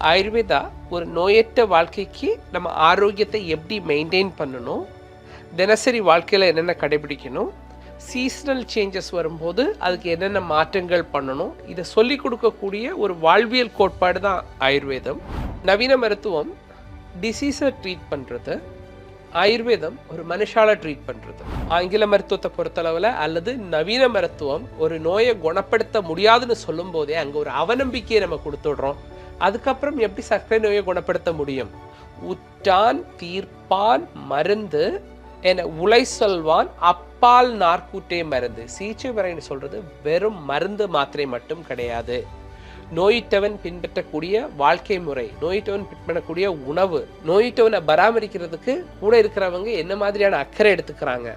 ஆயுர்வேதா ஒரு நோயற்ற வாழ்க்கைக்கு நம்ம ஆரோக்கியத்தை எப்படி மெயின்டைன் பண்ணணும், தினசரி வாழ்க்கையில் என்னென்ன கடைபிடிக்கணும், சீசனல் சேஞ்சஸ் வரும்போது அதுக்கு என்னென்ன மாற்றங்கள் பண்ணணும், இதை சொல்லி கொடுக்கக்கூடிய ஒரு வாழ்வியல் கோட்பாடு தான் ஆயுர்வேதம். நவீன மருத்துவம் டிசீஸை ட்ரீட் பண்ணுறது, ஆயுர்வேதம் ஒரு மனுஷால ட்ரீட் பண்ணுறது. ஆங்கில மருத்துவத்தை பொறுத்தளவில் அல்லது நவீன மருத்துவம் ஒரு நோயை குணப்படுத்த முடியாதுன்னு சொல்லும் போதே அங்கே ஒரு அவநம்பிக்கையை நம்ம கொடுத்துடுறோம். அதுக்கப்புறம் எப்படி சர்க்கரை நோயை குணப்படுத்த முடியும்? உற்றான் தீர்ப்பான் மருந்து என உலை சொல்வான் அப்பால் நாற்கூற்றே மருந்து. சிகிச்சை முறைன்னு சொல்றது வெறும் மருந்து மாத்திரை மட்டும் கிடையாது. நோயிட்டவன் பின்பற்றக்கூடிய வாழ்க்கை முறை, நோயிட்டவன் பின்பற்றக்கூடிய உணவு, நோயிட்டவனை பராமரிக்கிறதுக்கு கூட இருக்கிறவங்க என்ன மாதிரியான அக்கறை எடுத்துக்கிறாங்க,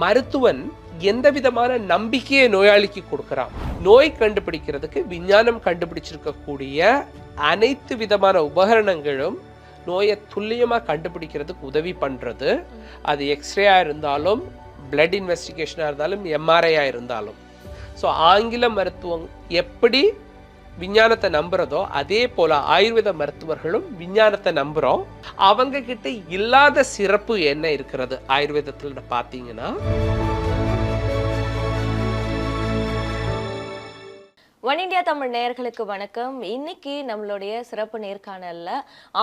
மருத்துவன் எந்த விதமான நம்பிக்கையை நோயாளிக்கு கொடுக்கிறான், நோய் கண்டுபிடிக்கிறதுக்கு விஞ்ஞானம் கண்டுபிடிச்சிருக்கக்கூடிய அனைத்து விதமான உபகரணங்களும் நோயை துல்லியமா கண்டுபிடிக்கிறதுக்கு உதவி பண்றது. அது எக்ஸ்ரேயா இருந்தாலும், பிளட் இன்வெஸ்டிகேஷனா இருந்தாலும், எம்ஆர்ஐயா இருந்தாலும். ஸோ ஆங்கில மருத்துவம் எப்படி விஞ்ஞானத்தை நம்புறதோ அதே போல ஆயுர்வேத மருத்துவர்களும் விஞ்ஞானத்தை நம்புறோம். அவங்க கிட்ட இல்லாத சிறப்பு என்ன இருக்கிறது ஆயுர்வேதத்துல பாத்தீங்கன்னா, ஒன் இண்டியா தமிழ் நேயர்களுக்கு வணக்கம். இன்னைக்கு நம்மளுடைய சிறப்பு நேர்காணல்ல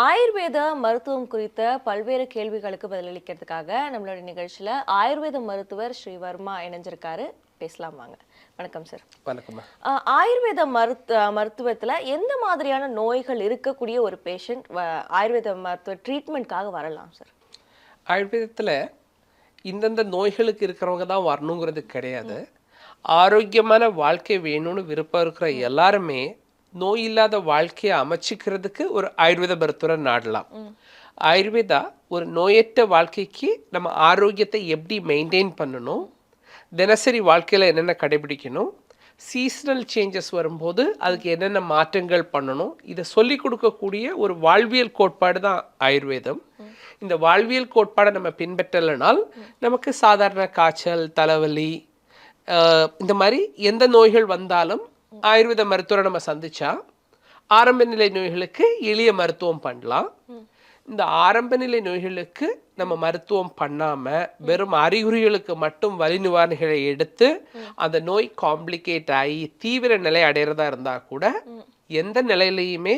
ஆயுர்வேத மருத்துவம் குறித்த பல்வேறு கேள்விகளுக்கு பதிலளிக்கிறதுக்காக நம்மளுடைய நிகழ்ச்சியில ஆயுர்வேத மருத்துவர் ஸ்ரீ வர்மா இணைஞ்சிருக்காரு. பேசலாம் வாங்க. வணக்கம் சார். வணக்கம். ஆயுர்வேத மருத்துவத்துல எந்த மாதிரியான நோய்கள் இருக்கக்கூடிய ஒரு பேஷண்ட் ஆயுர்வேத மருத்துவ ட்ரீட்மெண்ட்காக வரலாம் சார்? ஆயுர்வேதத்துல இந்தந்த நோய்களுக்கு இருக்கிறவங்க தான் வரணுங்கிறது கிடையாது. ஆரோக்கியமான வாழ்க்கை வேணும்னு விருப்பம் இருக்கிற எல்லாருமே நோய் இல்லாத வாழ்க்கையை அமைச்சிக்கிறதுக்கு ஒரு ஆயுர்வேத மருத்துவரை நாடலாம். ஆயுர்வேதா ஒரு நோயற்ற வாழ்க்கைக்கு நம்ம ஆரோக்கியத்தை எப்படி மெயின்டைன் பண்ணணும், தினசரி வாழ்க்கையில் என்னென்ன கடைபிடிக்கணும், சீசனல் சேஞ்சஸ் வரும்போது அதுக்கு என்னென்ன மாற்றங்கள் பண்ணணும், இதை சொல்லி கொடுக்கக்கூடிய ஒரு வாழ்வியல் கோட்பாடு தான் ஆயுர்வேதம். இந்த வாழ்வியல் கோட்பாடை நம்ம பின்பற்றலைனால் நமக்கு சாதாரண காய்ச்சல், தலைவலி, இந்த மாதிரி எந்த நோய்கள் வந்தாலும் ஆயுர்வேத மருத்துவரை நம்ம சந்திச்சா ஆரம்ப நிலை நோய்களுக்கு எளிய மருத்துவம் பண்ணலாம். இந்த ஆரம்ப நிலை நோய்களுக்கு நம்ம மருத்துவம் பண்ணாம வெறும் அறிகுறிகளுக்கு மட்டும் வலி நிவாரணிகளை எடுத்து அந்த நோய் காம்ப்ளிகேட் ஆகி தீவிர நிலை அடைகிறதா இருந்தா கூட எந்த நிலையிலையுமே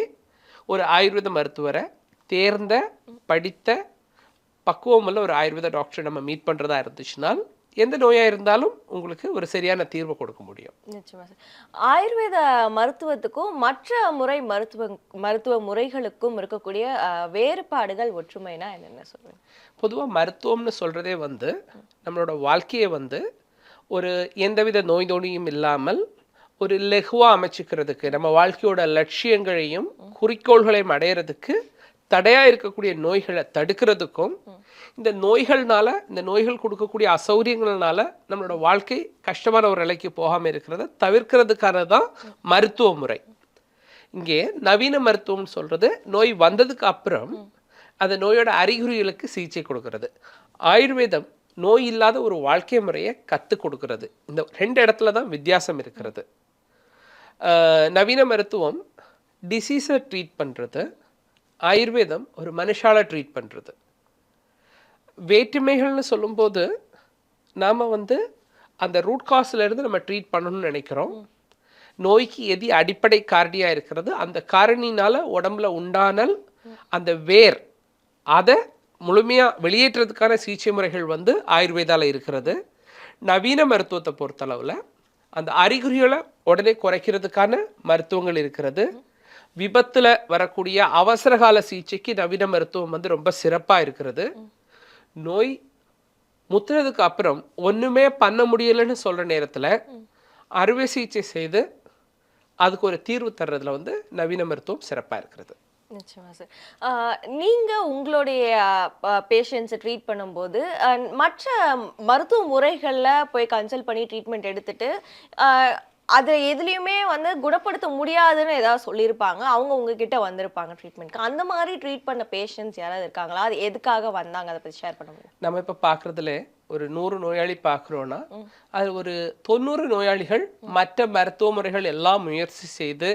ஒரு ஆயுர்வேத மருத்துவரை தேர்ந்த படித்த பக்குவமுள்ள ஒரு ஆயுர்வேத டாக்டரை நம்ம மீட் பண்றதா இருந்துச்சுன்னா எந்த நோயா இருந்தாலும் உங்களுக்கு ஒரு சரியான தீர்வு கொடுக்க முடியும். நிச்சயமா சார். ஆயுர்வேத மருத்துவத்துக்கும் மற்ற மருத்துவ முறைகளுக்கும் இருக்கக்கூடிய வேறுபாடுகள், ஒற்றுமைனா என்னென்ன சொல்லுங்க? பொதுவாக மருத்துவம்னு சொல்றதே நம்மளோட வாழ்க்கையை ஒரு எந்தவித நோய் நொடியும் இல்லாமல் ஒரு லெகுவா அமைச்சுக்கிறதுக்கு, நம்ம வாழ்க்கையோட லட்சியங்களையும் குறிக்கோள்களையும் அடையிறதுக்கு தடையா இருக்கக்கூடிய நோய்களை தடுக்கிறதுக்கும், இந்த நோய்கள் கொடுக்கக்கூடிய அசௌரியங்கள்னால நம்மளோட வாழ்க்கை கஷ்டமான ஒரு நிலைக்கு போகாமல் இருக்கிறத தவிர்க்கிறதுக்கான தான் மருத்துவ முறை. இங்கே நவீன மருத்துவம் சொல்றது நோய் வந்ததுக்கு அப்புறம் அந்த நோயோட அறிகுறிகளுக்கு சிகிச்சை கொடுக்கறது. ஆயுர்வேதம் நோய் இல்லாத ஒரு வாழ்க்கை முறையை கற்றுக் கொடுக்கறது. இந்த ரெண்டு இடத்துல தான் வித்தியாசம் இருக்கிறது. நவீன மருத்துவம் டிசீஸை ட்ரீட் பண்ணுறது, ஆயுர்வேதம் ஒரு மனுஷால ட்ரீட் பண்ணுறது. வேற்றுமைகள்னு சொல்லும்போது நாம் அந்த ரூட் காஸ்லேருந்து நம்ம ட்ரீட் பண்ணணும்னு நினைக்கிறோம். நோய்க்கு எது அடிப்படை காரணியாக இருக்கிறது, அந்த காரணினால் உடம்புல உண்டானல் அந்த வேர் அதை முழுமையாக வெளியேற்றதுக்கான சிகிச்சை முறைகள் ஆயுர்வேதாவில் இருக்கிறது. நவீன மருத்துவத்தை பொறுத்தளவில் அந்த அறிகுறிகளை உடனே குறைக்கிறதுக்கான மருத்துவங்கள் இருக்கிறது. விபத்தில் வரக்கூடிய அவசரகால சிகிச்சைக்கு நவீன மருத்துவம் ரொம்ப சிறப்பாக இருக்கிறது. நோய் முத்துனதுக்கு அப்புறம் ஒன்றுமே பண்ண முடியலைன்னு சொல்கிற நேரத்தில் அறுவை சிகிச்சை செய்து அதுக்கு ஒரு தீர்வு தர்றதுல நவீன மருத்துவம் சிறப்பாக இருக்கிறது. நிச்சயமா சார். நீங்கள் உங்களுடைய பேஷண்ட்ஸை ட்ரீட் பண்ணும்போது மற்ற மருத்துவ முறைகளில் போய் கன்சல்ட் பண்ணி ட்ரீட்மெண்ட் எடுத்துட்டு அதை எதுலேயுமே குணப்படுத்த முடியாதுன்னு ஏதாவது சொல்லியிருப்பாங்க, அவங்க உங்ககிட்ட வந்திருப்பாங்க ட்ரீட்மெண்ட்க்கு. அந்த மாதிரி ட்ரீட் பண்ண பேஷண்ட்ஸ் யாராவது இருக்காங்களா? அது எதுக்காக வந்தாங்க, அதை பற்றி ஷேர் பண்ண முடியும்? நம்ம இப்போ பார்க்குறதுல ஒரு 100 நோயாளி பார்க்குறோன்னா அது ஒரு 90 நோயாளிகள் மற்ற மருத்துவ முறைகள் எல்லாம் முயற்சி செய்து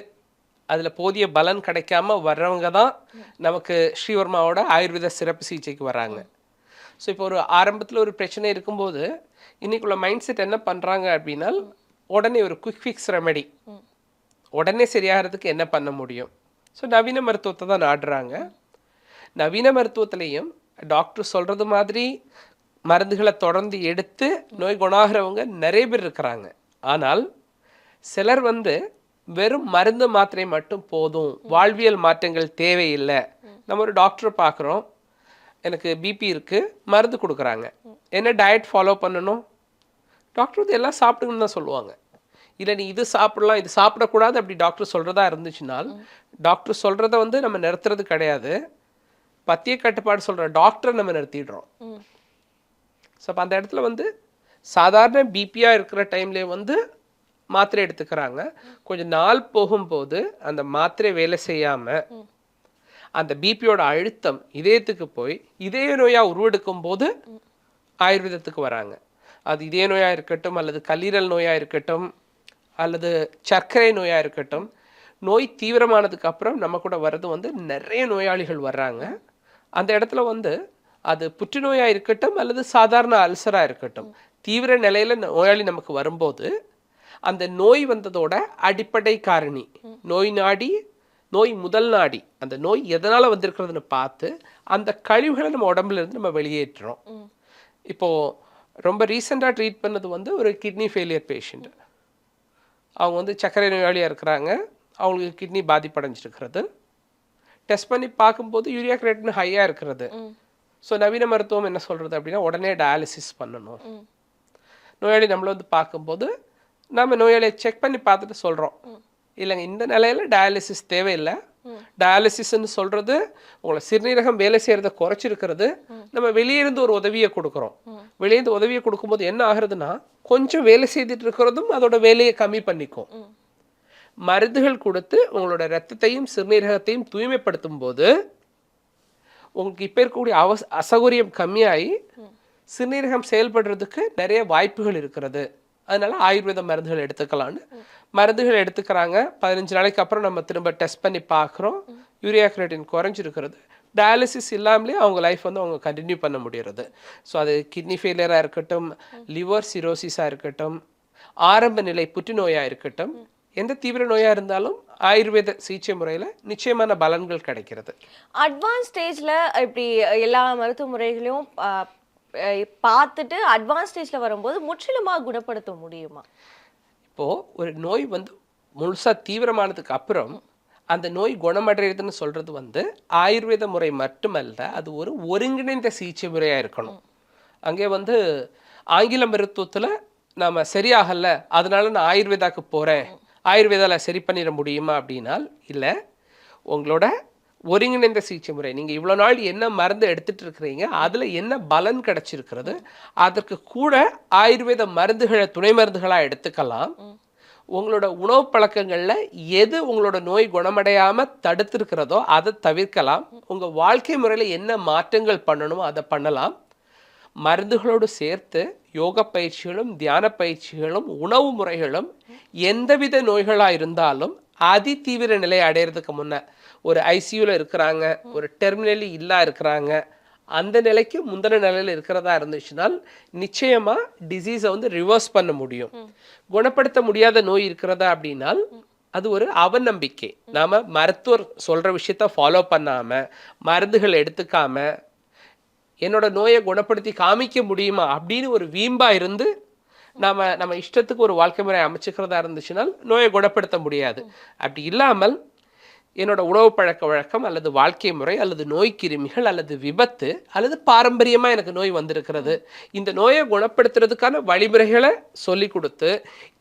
அதில் போதிய பலன் கிடைக்காம வர்றவங்க தான் நமக்கு ஸ்ரீவர்மாவோட ஆயுர்வேத சிறப்பு சிகிச்சைக்கு வராங்க. ஸோ இப்போ ஒரு ஆரம்பத்தில் ஒரு பிரச்சனை இருக்கும்போது இன்னைக்குள்ள மைண்ட் செட் என்ன பண்ணுறாங்க அப்படின்னா, உடனே ஒரு குயிக் ஃபிக்ஸ் ரெமெடி, உடனே சரியாகிறதுக்கு என்ன பண்ண முடியும். ஸோ நவீன மருத்துவத்தை தான் நாடுறாங்க. நவீன மருத்துவத்திலையும் டாக்டர் சொல்கிறது மாதிரி மருந்துகளை தொடர்ந்து எடுத்து நோய் குணாகிறவங்க நிறைய பேர் இருக்கிறாங்க. ஆனால் சிலர் வெறும் மருந்து மாத்திரை மட்டும் போதும், வாழ்வியல் மாற்றங்கள் தேவையில்லை. நம்ம ஒரு டாக்டரை பார்க்குறோம், எனக்கு பிபி இருக்குது, மருந்து கொடுக்குறாங்க, என்ன டயட் ஃபாலோ பண்ணணும், டாக்டர் எல்லாம் சாப்பிடுங்கன்னு தான் சொல்லுவாங்க. இல்லை நீ இது சாப்பிடலாம் இது சாப்பிடக்கூடாது அப்படி டாக்டர் சொல்கிறதா இருந்துச்சுனால் டாக்டர் சொல்கிறத நம்ம நிறுத்துறது கிடையாது, பத்திய கட்டுப்பாடு சொல்கிற டாக்டரை நம்ம நிறுத்திடுறோம். ஸோ அப்போ அந்த இடத்துல சாதாரண பிபியாக இருக்கிற டைம்லேயே மாத்திரை எடுத்துக்கிறாங்க. கொஞ்சம் நாள் போகும்போது அந்த மாத்திரை வேலை செய்யாமல் அந்த பிபியோட அழுத்தம் இதயத்துக்கு போய் இதய நோயாக உருவெடுக்கும் போது ஆயுர்வேதத்துக்கு வராங்க. அது இதய நோயாக இருக்கட்டும், அல்லது கல்லீரல் நோயாக இருக்கட்டும், அல்லது சர்க்கரை நோயாக இருக்கட்டும், நோய் தீவிரமானதுக்கு அப்புறம் நம்ம கூட வர்றது நிறைய நோயாளிகள் வர்றாங்க. அந்த இடத்துல அது புற்றுநோயாக இருக்கட்டும் அல்லது சாதாரண அல்சராக இருக்கட்டும், தீவிர நிலையில் நோயாளி நமக்கு வரும்போது அந்த நோய் வந்ததோட அடிப்படை காரணி, நோய் நாடி, நோய் முதல் நாடி, அந்த நோய் எதனால் வந்திருக்கிறதுன்னு பார்த்து அந்த கழிவுகளை நம்ம உடம்புல இருந்து நம்ம வெளியேற்றுறோம். இப்போது ரொம்ப ரீசெண்டாக ட்ரீட் பண்ணது ஒரு கிட்னி ஃபெயிலியர் பேஷண்ட். அவங்க சர்க்கரை நோயாளியாக இருக்கிறாங்க, அவங்களுக்கு கிட்னி பாதிப்படைஞ்சிருக்கிறது. டெஸ்ட் பண்ணி பார்க்கும்போது யூரியா கிரேட்டின் ஹையாக இருக்கிறது. ஸோ நவீன மருத்துவம் என்ன சொல்கிறது அப்படின்னா, உடனே டயாலிசிஸ் பண்ணணும். நோயாளி நம்மளை பார்க்கும்போது நம்ம நோயாளியை செக் பண்ணி பார்த்துட்டு சொல்கிறோம், இல்லைங்க இந்த நிலையில் டயாலிசிஸ் தேவையில்லை, டயாலிசிஸ்ன்னு சொல்கிறது உங்களை சிறுநீரகம் வேலை செய்கிறத குறைச்சிருக்கிறது, நம்ம வெளியிருந்து ஒரு உதவியை கொடுக்குறோம். வெளியிருந்து உதவியை கொடுக்கும்போது என்ன ஆகுறதுன்னா, கொஞ்சம் வேலை செய்துட்டு இருக்கிறதும் அதோட வேலையை கம்மி பண்ணிக்கும். மருந்துகள் கொடுத்து உங்களோட ரத்தத்தையும் சிறுநீரகத்தையும் தூய்மைப்படுத்தும் போது உங்களுக்கு இப்போ இருக்கக்கூடிய அசௌகரியம் கம்மியாகி சிறுநீரகம் செயல்படுறதுக்கு நிறைய வாய்ப்புகள் இருக்கிறது. அதனால ஆயுர்வேத மருந்துகள் எடுத்துக்கலான்னு மருந்துகள் எடுத்துக்கிறாங்க. 15 நாளைக்கு அப்புறம் நம்ம திரும்ப டெஸ்ட் பண்ணி பார்க்குறோம், யூரியா கிரேட்டின் குறைஞ்சிருக்கிறது. டயாலிசிஸ் இல்லாமலே அவங்க லைஃப் அவங்க கண்டினியூ பண்ண முடிகிறது. ஸோ அது கிட்னி ஃபெயிலியராக இருக்கட்டும், லிவர் சிரோசிஸாக இருக்கட்டும், ஆரம்ப நிலை புற்றுநோயாக இருக்கட்டும், எந்த தீவிர நோயாக இருந்தாலும் ஆயுர்வேத சிகிச்சை முறையில் நிச்சயமான பலன்கள் கிடைக்கிறது. அட்வான்ஸ் ஸ்டேஜில் இப்படி எல்லா மருத்துவ முறைகளையும் பார்த்துட்டு அட்வான்ஸ் ஸ்டேஜில் வரும்போது முற்றிலுமாக குணப்படுத்த முடியுமா? இப்போது ஒரு நோய் முழுசாக தீவிரமானதுக்கு அப்புறம் அந்த நோய் குணமடைறதுன்னு சொல்கிறது ஆயுர்வேத முறை மட்டுமல்ல, அது ஒரு ஒருங்கிணைந்த சிகிச்சை முறையாக இருக்கணும். அங்கே ஆங்கில மருத்துவத்தில் நாம் சரியாகலை அதனால நான் ஆயுர்வேதாவுக்கு போகிறேன், ஆயுர்வேதாவில் சரி பண்ணிட முடியுமா அப்படின்னால் இல்லை. உங்களோட ஒருங்கிணைந்த சிகிச்சை முறை, நீங்கள் இவ்வளோ நாள் என்ன மருந்து எடுத்துகிட்டு இருக்கிறீங்க, அதில் என்ன பலன் கிடச்சிருக்கிறது, அதற்கு கூட ஆயுர்வேத மருந்துகளை துணை மருந்துகளாக எடுத்துக்கலாம். உங்களோட உணவு பழக்கங்களில் எது உங்களோட நோய் குணமடையாமல் தடுத்துருக்கிறதோ அதை தவிர்க்கலாம். உங்கள் வாழ்க்கை முறையில் என்ன மாற்றங்கள் பண்ணணுமோ அதை பண்ணலாம். மருந்துகளோடு சேர்த்து யோக பயிற்சிகளும் தியான பயிற்சிகளும் உணவு முறைகளும் எந்தவித நோய்களாக இருந்தாலும் அதி தீவிர நிலை அடையிறதுக்கு முன்னே, ஒரு ஐசியூவில் இருக்கிறாங்க, ஒரு டெர்மினலி இல்லா இருக்கிறாங்க, அந்த நிலைக்கு முந்தின நிலையில் இருக்கிறதா இருந்துச்சுனால் நிச்சயமாக டிசீஸை ரிவர்ஸ் பண்ண முடியும். குணப்படுத்த முடியாத நோய் இருக்கிறதா அப்படின்னால் அது ஒரு அவநம்பிக்கை. நாம் மருத்துவர் சொல்கிற விஷயத்த ஃபாலோ பண்ணாமல் மருந்துகள் எடுத்துக்காமல் என்னோட நோயை குணப்படுத்தி காமிக்க முடியுமா அப்படின்னு ஒரு வீம்பா இருந்து நம்ம இஷ்டத்துக்கு ஒரு வாழ்க்கை முறை அமைச்சுக்கிறதா இருந்துச்சுனால் நோயை குணப்படுத்த முடியாது. அப்படி இல்லாமல் என்னோட உணவு பழக்க வழக்கம் அல்லது வாழ்க்கை முறை அல்லது நோய் கிருமிகள் அல்லது விபத்து அல்லது பாரம்பரியமாக எனக்கு நோய் வந்திருக்கிறது, இந்த நோயை குணப்படுத்துறதுக்கான வழிமுறைகளை சொல்லி கொடுத்து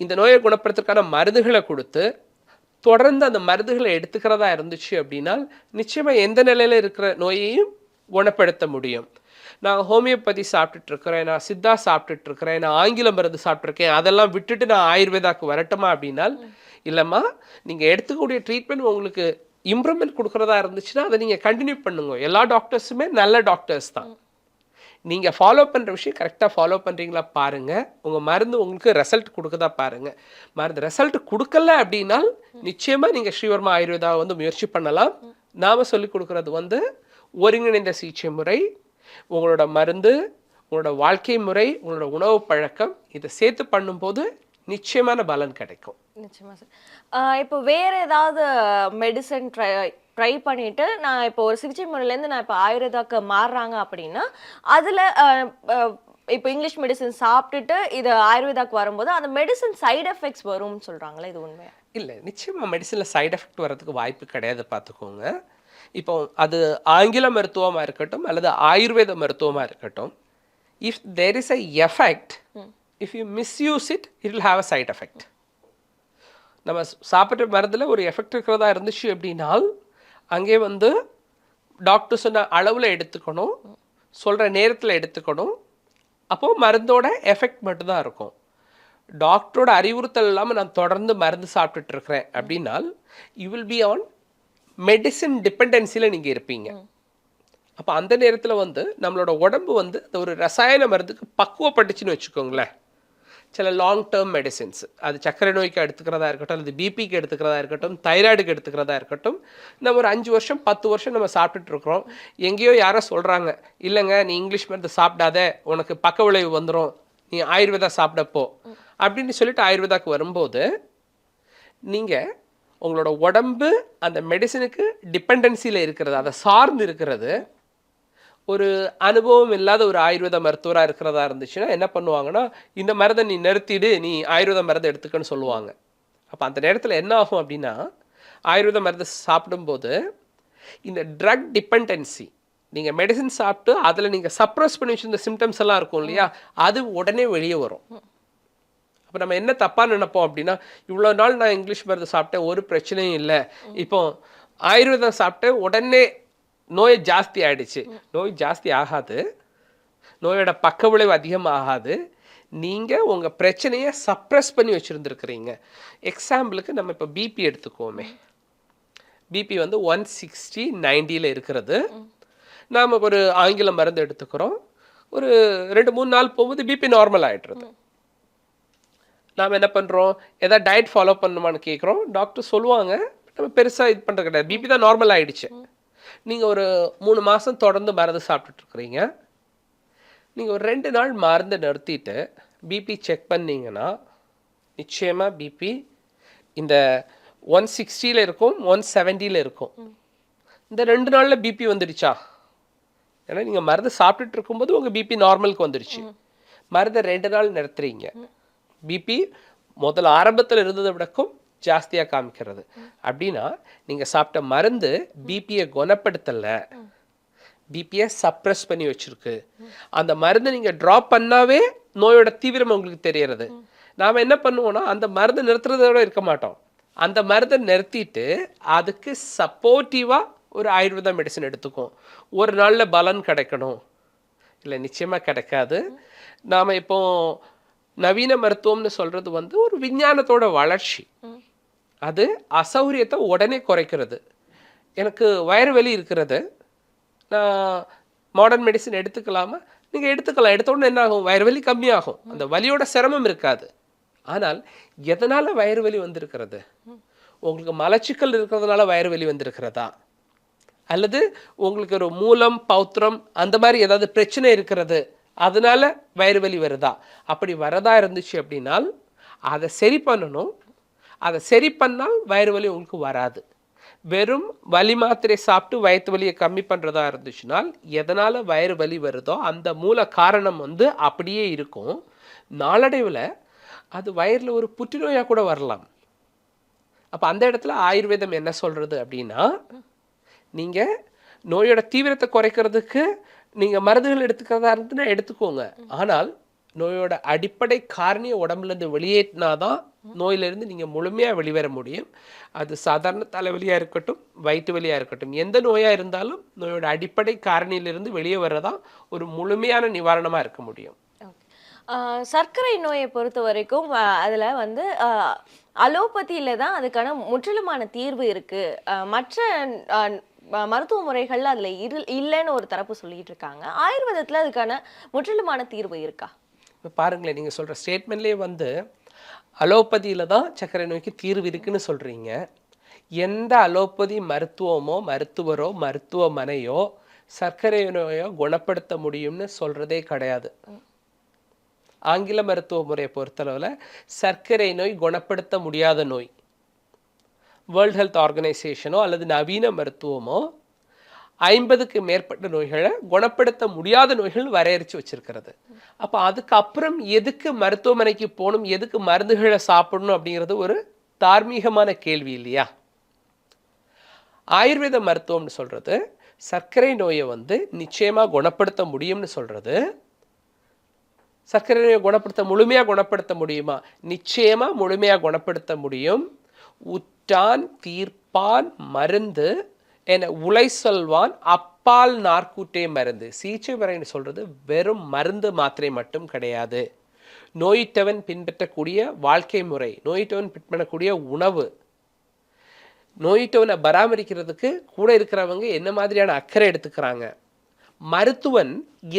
இந்த நோயை குணப்படுத்துறதுக்கான மருந்துகளை கொடுத்து தொடர்ந்து அந்த மருந்துகளை எடுத்துக்கிறதா இருந்துச்சு அப்படின்னால் நிச்சயமாக எந்த நிலையில் இருக்கிற நோயையும் குணப்படுத்த முடியும். நான் ஹோமியோபதி சாப்பிட்டுட்டு இருக்கிறேன், நான் சித்தா சாப்பிட்டுட்டு இருக்கிறேன், நான் ஆங்கில மருந்து சாப்பிட்ருக்கேன், அதெல்லாம் விட்டுட்டு நான் ஆயுர்வேதாக்கு வரட்டுமா அப்படின்னால் இல்லைம்மா, நீங்கள் எடுத்துக்கூடிய ட்ரீட்மெண்ட் உங்களுக்கு இம்ப்ரூவ்மெண்ட் கொடுக்குறதா இருந்துச்சுன்னா அதை நீங்கள் கண்டினியூ பண்ணுங்க. எல்லா டாக்டர்ஸுமே நல்ல டாக்டர்ஸ் தான். நீங்கள் ஃபாலோ பண்ணுற விஷயம் கரெக்டாக ஃபாலோ பண்ணுறீங்களா பாருங்கள். உங்கள் மருந்து உங்களுக்கு ரிசல்ட் கொடுக்குதா பாருங்கள். மருந்து ரிசல்ட் கொடுக்கல அப்படின்னா நிச்சயமாக நீங்கள் ஸ்ரீவர்மா ஆயுர்வேதா வந்து முயற்சி பண்ணலாம். நாம் சொல்லிக் கொடுக்குறது வந்து ஒருங்கிணைந்த சிகிச்சை முறை, உங்களோட மருந்து, உங்களோட வாழ்க்கை முறை, உங்களோட உணவு பழக்கம் இதை சேர்த்து பண்ணும்போது நிச்சயமான பலன் கிடைக்கும். நிச்சயமா சார். இப்போ வேற ஏதாவது மெடிசன் ட்ரை பண்ணிட்டு நான் இப்போ ஒரு சிகிச்சை முறையிலேருந்து நான் இப்போ ஆயுர்வேதாக்கு மாறுறாங்க அப்படின்னா அதில் இப்போ இங்கிலீஷ் மெடிசன் சாப்பிட்டுட்டு இது ஆயுர்வேதாக்கு வரும்போது அந்த மெடிசன் சைடு எஃபெக்ட்ஸ் வரும்னு சொல்கிறாங்களே, இது உண்மையா? இல்லை, நிச்சயமாக மெடிசனில் சைடு எஃபெக்ட் வர்றதுக்கு வாய்ப்பு கிடையாது, பார்த்துக்கோங்க. இப்போ அது ஆங்கில மருத்துவமாக இருக்கட்டும் அல்லது ஆயுர்வேத மருத்துவமாக இருக்கட்டும், if there is a effect, if you misuse it, it will have a side effect. நம்ம சாப்பிட்ற மருந்தில் ஒரு எஃபெக்ட் இருக்கிறதா இருந்துச்சு அப்படின்னால் அங்கே வந்து டாக்டர் சொன்ன அளவில் எடுத்துக்கணும், சொல்கிற நேரத்தில் எடுத்துக்கணும். அப்போது மருந்தோட எஃபெக்ட் மட்டும்தான் இருக்கும். டாக்டரோட அறிவுறுத்தல் இல்லாமல் நான் தொடர்ந்து மருந்து சாப்பிட்டுட்டு இருக்கிறேன் அப்படின்னால் you will be on medicine டிபெண்டன்சியில் நீங்கள் இருப்பீங்க. அப்போ அந்த நேரத்தில் வந்து நம்மளோட உடம்பு வந்து அந்த ஒரு ரசாயன மருந்துக்கு பக்குவப்பட்டுச்சுன்னு வச்சுக்கோங்களேன். சில லாங் டேர்ம் மெடிசின்ஸ், அது சர்க்கரை நோய்க்கு எடுத்துக்கிறதா இருக்கட்டும், அல்லது பிபிக்கு எடுத்துக்கிறதா இருக்கட்டும், தைராய்டுக்கு எடுத்துக்கிறதா இருக்கட்டும், நம்ம ஒரு 5 வருஷம் 10 வருஷம் நம்ம சாப்பிட்டுட்டு இருக்கிறோம். எங்கேயோ யாரோ சொல்கிறாங்க, இல்லைங்க நீ இங்கிலீஷ் மருந்து சாப்பிடாத, உனக்கு பக்க விளைவு வந்துடும், நீ ஆயுர்வேதா சாப்பிடப்போ அப்படின்னு சொல்லிட்டு ஆயுர்வேதாக்கு வரும்போது நீங்கள் உங்களோட உடம்பு அந்த மெடிசனுக்கு டிபெண்டன்சியில் இருக்கிறது, அதை சார்ந்து இருக்கிறது. ஒரு அனுபவம் இல்லாத ஒரு ஆயுர்வேத மருத்துவராக இருக்கிறதா இருந்துச்சுன்னா என்ன பண்ணுவாங்கன்னா, இந்த மருந்தை நீ நிறுத்திடு, நீ ஆயுர்வேத மருந்தை எடுத்துக்கன்னு சொல்லுவாங்க. அப்போ அந்த நேரத்தில் என்ன ஆகும் அப்படின்னா, ஆயுர்வேத மருந்து சாப்பிடும்போது இந்த ட்ரக் டிபெண்டன்சி, நீங்கள் மெடிசன் சாப்பிட்டு அதில் நீங்கள் சப்ரஸ் பண்ணி வச்சுருந்த சிம்டம்ஸ் எல்லாம் இருக்கும் இல்லையா, அது உடனே வெளியே வரும். அப்போ நம்ம என்ன தப்பாக நினைப்போம் அப்படின்னா, இவ்வளோ நாள் நான் இங்கிலீஷ் மருந்து சாப்பிட்டேன், ஒரு பிரச்சனையும் இல்லை, இப்போ ஆயுர்வேதம் சாப்பிட்டேன் உடனே நோய் ஜாஸ்தி ஆகிடுச்சு. நோய் ஜாஸ்தி ஆகாது, நோயோட பக்க விளைவு அதிகமாகாது. நீங்கள் உங்கள் பிரச்சனையை சப்ரஸ் பண்ணி வச்சுருந்துருக்குறீங்க. எக்ஸாம்பிளுக்கு நம்ம இப்போ பிபி எடுத்துக்குவோமே, பிபி வந்து 160/90 இருக்கிறது. நாம் ஒரு ஆங்கில மருந்து எடுத்துக்கிறோம், ஒரு 2-3 நாள் போகும்போது பிபி நார்மல் ஆகிடுறது. நாம் என்ன பண்ணுறோம், எதாவது டயட் ஃபாலோ பண்ணுமான்னு கேட்குறோம், டாக்டர் சொல்லுவாங்க, நம்ம பெருசாக இது பண்ணுறது கிடையாது, பிபி தான் நார்மல் ஆகிடுச்சு. நீங்கள் ஒரு 3 மாதம் தொடர்ந்து மருந்து சாப்பிட்டுட்ருக்குறீங்க. நீங்கள் ஒரு 2 நாள் மருந்து நிறுத்திட்டு பிபி செக் பண்ணிங்கன்னா நிச்சயமாக பிபி இந்த 160 இருக்கும், 170 இருக்கும். இந்த 2 நாளில் பிபி வந்துடுச்சா? ஏன்னா நீங்கள் மருந்து சாப்பிட்டுட்டு இருக்கும்போது உங்கள் பிபி நார்மலுக்கு வந்துடுச்சு. மருந்தை 2 நாள் நிறுத்துறீங்க, பிபி முதல்ல ஆரம்பத்தில் இருந்ததை விடக்கும் ஜாஸ்தியாக காமிக்கிறது. அப்படின்னா நீங்கள் சாப்பிட்ட மருந்து பிபியை குணப்படுத்தலை, பிபியை சப்ரஸ் பண்ணி வச்சுருக்கு. அந்த மருந்தை நீங்கள் ட்ராப் பண்ணாவே நோயோட தீவிரம் உங்களுக்கு தெரியறது. நாம் என்ன பண்ணுவோம்னா, அந்த மருந்து நிறுத்துறதோட இருக்க மாட்டோம், அந்த மருந்தை நிறுத்திட்டு அதுக்கு சப்போர்ட்டிவாக ஒரு ஆயுர்வேத மெடிசன் எடுத்துக்கும். ஒரு நாளில் பலன் கிடைக்கணும் இல்லை, நிச்சயமாக கிடைக்காது. நாம் இப்போ நவீன மருத்துவம்னு சொல்கிறது வந்து ஒரு விஞ்ஞானத்தோட வளர்ச்சி. அது அசௌரியத்தை உடனே குறைக்கிறது. எனக்கு வயிறு வலி இருக்கிறது, நான் மாடர்ன் மெடிசன் எடுத்துக்கலாமா? நீங்கள் எடுத்துக்கலாம். எடுத்த உடனே என்ன ஆகும், வயிறு வலி கம்மியாகும், அந்த வலியோட சிரமம் இருக்காது. ஆனால் எதனால் வயிறு வலி வந்திருக்கிறது? உங்களுக்கு மலச்சிக்கல் இருக்கிறதுனால வயிறு வலி வந்திருக்கிறதா, அல்லது உங்களுக்கு ஒரு மூலம் பௌத்திரம் அந்த மாதிரி ஏதாவது பிரச்சனை இருக்கிறது அதனால வயிறு வலி வருதா? அப்படி வரதா இருந்துச்சு அப்படின்னால் அதை சரி பண்ணணும். அதை சரி பண்ணால் வயிறு வலி உங்களுக்கு வராது. வெறும் வலி மாத்திரை சாப்பிட்டு வயிற்று வலியை கம்மி பண்ணுறதா இருந்துச்சுனால் எதனால் வயிறு வலி வருதோ அந்த மூல காரணம் வந்து அப்படியே இருக்கும். நாளடைவில் அது வயிறில் ஒரு புற்றுநோயாக கூட வரலாம். அப்போ அந்த இடத்துல ஆயுர்வேதம் என்ன சொல்கிறது அப்படின்னா, நீங்கள் நோயோட தீவிரத்தை குறைக்கிறதுக்கு நீங்கள் மருந்துகள் எடுத்துக்கிறதா இருந்துன்னா எடுத்துக்கோங்க. ஆனால் நோயோட அடிப்படை காரணியை உடம்புலேருந்து வெளியேற்றினாதான் நோயிலிருந்து நீங்கள் முழுமையாக வெளிவர முடியும். அது சாதாரண தலைவலியாக இருக்கட்டும், வயிற்று வலியாக இருக்கட்டும், எந்த நோயாக இருந்தாலும் நோயோட அடிப்படை காரணியிலிருந்து வெளியே வர்றதான் ஒரு முழுமையான நிவாரணமாக இருக்க முடியும். சர்க்கரை நோயை பொறுத்த வரைக்கும் அதில் வந்து அலோபதியில் தான் அதுக்கான முற்றிலுமான தீர்வு இருக்குது. மற்ற மருத்துவ முறைகள்ல அதுல இல்லைன்னு ஒரு தரப்பு சொல்லிட்டு இருக்காங்க. ஆயுர்வேதத்துல அதுக்கான முற்றிலுமான தீர்வு இருக்கா? இப்போ பாருங்களேன், நீங்கள் சொல்கிற ஸ்டேட்மெண்ட்லேயே வந்து அலோபதியில் தான் சர்க்கரை நோய்க்கு தீர்வு இருக்குன்னு சொல்கிறீங்க. எந்த அலோபதி மருத்துவமோ மருத்துவரோ மருத்துவமனையோ சர்க்கரை நோயை குணப்படுத்த முடியும்னு சொல்கிறதே கிடையாது. ஆங்கில மருத்துவ முறையை பொறுத்தளவில் சர்க்கரை நோய் குணப்படுத்த முடியாத நோய். வேர்ல்ட் ஹெல்த் ஆர்கனைசேஷனோ அல்லது நவீன மருத்துவமோ 50க்கு மேற்பட்ட நோய்களை குணப்படுத்த முடியாத நோய்கள் வரையறுத்து வச்சிருக்கிறது. அப்போ அதுக்கப்புறம் எதுக்கு மருத்துவமனைக்கு போகணும், எதுக்கு மருந்துகளை சாப்பிடணும் அப்படிங்கிறது ஒரு தார்மீகமான கேள்வி இல்லையா? ஆயுர்வேத மருத்துவம்னு சொல்கிறது சர்க்கரை நோயை வந்து நிச்சயமாக குணப்படுத்த முடியும்னு சொல்கிறது. சர்க்கரை நோயை முழுமையாக குணப்படுத்த முடியுமா? நிச்சயமாக முழுமையாக குணப்படுத்த முடியும். உற்றான் தீர்ப்பான் மருந்து என உலை சொல்வான் அப்பால் நாற்கூட்டே மருந்து. சிகிச்சை முறைன்னு சொல்கிறது வெறும் மருந்து மாத்திரை மட்டும் கிடையாது. நோயிட்டவன் பின்பற்றக்கூடிய வாழ்க்கை முறை, நோயிட்டவன் பின்பற்றக்கூடிய உணவு, நோயிட்டவனை பராமரிக்கிறதுக்கு கூட இருக்கிறவங்க என்ன மாதிரியான அக்கறை எடுத்துக்கிறாங்க, மருத்துவன்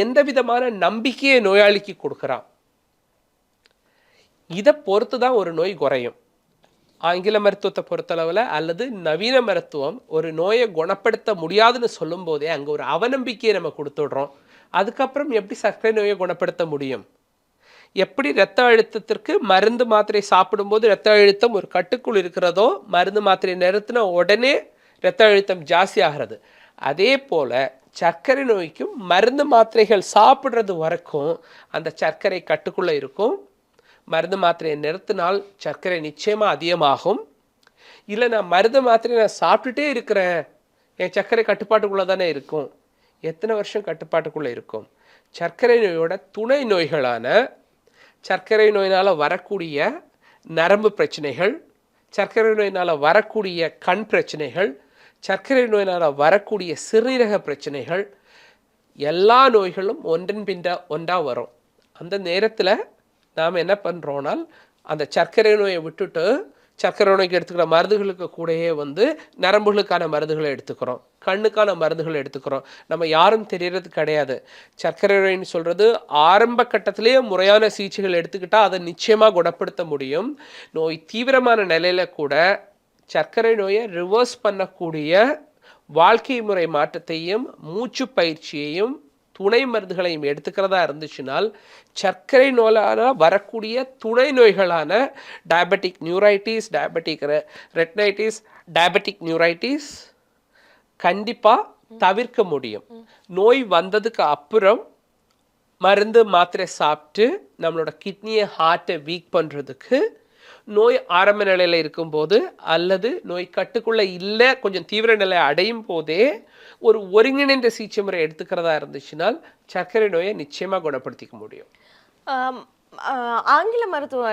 எந்த விதமான நம்பிக்கையை நோயாளிக்கு கொடுக்குறான், இதை பொறுத்து தான் ஒரு நோய் குறையும். ஆங்கில மருத்துவத்தை பொறுத்தளவில் அல்லது நவீன மருத்துவம் ஒரு நோயை குணப்படுத்த முடியாதுன்னு சொல்லும் போதே அங்கே ஒரு அவநம்பிக்கையை நம்ம கொடுத்துடுறோம். அதுக்கப்புறம் எப்படி சர்க்கரை நோயை குணப்படுத்த முடியும்? எப்படி இரத்த அழுத்தத்திற்கு மருந்து மாத்திரை சாப்பிடும்போது இரத்த அழுத்தம் ஒரு கட்டுக்குள் இருக்கிறதோ, மருந்து மாத்திரை நிறுத்தின உடனே இரத்த அழுத்தம் ஜாஸ்தி ஆகிறது, அதே போல் சர்க்கரை நோய்க்கும் மருந்து மாத்திரைகள் சாப்பிட்றது வரைக்கும் அந்த சர்க்கரை கட்டுக்குள்ளே இருக்கும். மருந்து மாத்திரையை நிறுத்தினால் சர்க்கரை நிச்சயமாக அதிகமாகும். இல்லை நான் மருந்து மாத்திரையை நான் சாப்பிட்டுட்டே இருக்கிறேன், என் சர்க்கரை கட்டுப்பாட்டுக்குள்ளே தானே இருக்கும். எத்தனை வருஷம் கட்டுப்பாட்டுக்குள்ளே இருக்கும்? சர்க்கரை நோயோட துணை நோய்களான சர்க்கரை நோயினால் வரக்கூடிய நரம்பு பிரச்சனைகள், சர்க்கரை நோயினால் வரக்கூடிய கண் பிரச்சனைகள், சர்க்கரை நோயினால் வரக்கூடிய சிறுநீரக பிரச்சனைகள், எல்லா நோய்களும் ஒன்றின் பின்ன ஒன்றா வரும். அந்த நேரத்தில் நாம் என்ன பண்ணுறோம்னால் அந்த சர்க்கரை நோயை விட்டுட்டு சர்க்கரை நோய்க்கு எடுத்துக்கிற மருந்துகளுக்கு கூடயே வந்து நரம்புகளுக்கான மருந்துகளை எடுத்துக்கிறோம், கண்ணுக்கான மருந்துகளை எடுத்துக்கிறோம். நம்ம யாரும் தெரியறது கிடையாது. சர்க்கரை நோயின்னு சொல்கிறது ஆரம்ப கட்டத்திலேயே முறையான சிகிச்சைகள் எடுத்துக்கிட்டால் அதை நிச்சயமாக குணப்படுத்த முடியும். நோய் தீவிரமான நிலையில் கூட சர்க்கரை நோயை ரிவர்ஸ் பண்ணக்கூடிய வாழ்க்கை முறை மாற்றத்தையும் மூச்சு பயிற்சியையும் துணை மருந்துகளையும் எடுத்துக்கிறதா இருந்துச்சுனால் சர்க்கரை நோயால் வரக்கூடிய துணை நோய்களான diabetic neuritis, diabetic retinitis, diabetic neuritis கண்டிப்பாக தவிர்க்க முடியும். நோய் வந்ததுக்கு அப்புறம் மருந்து மாத்திரை சாப்பிட்டு நம்மளோட கிட்னியை ஹார்ட்டை வீக் பண்ணுறதுக்கு நோய் ஆரம்ப நிலையில் இருக்கும்போது அல்லது நோய் கட்டுக்குள்ளே இல்லை கொஞ்சம் தீவிர நிலை அடையும் போதே ஒரு ஒருங்கிணைந்த சிகிச்சை முறை எடுத்துக்கிறதா இருந்துச்சுனால் சர்க்கரை நோயை நிச்சயமாக குணப்படுத்திக்க முடியும். ஆங்கில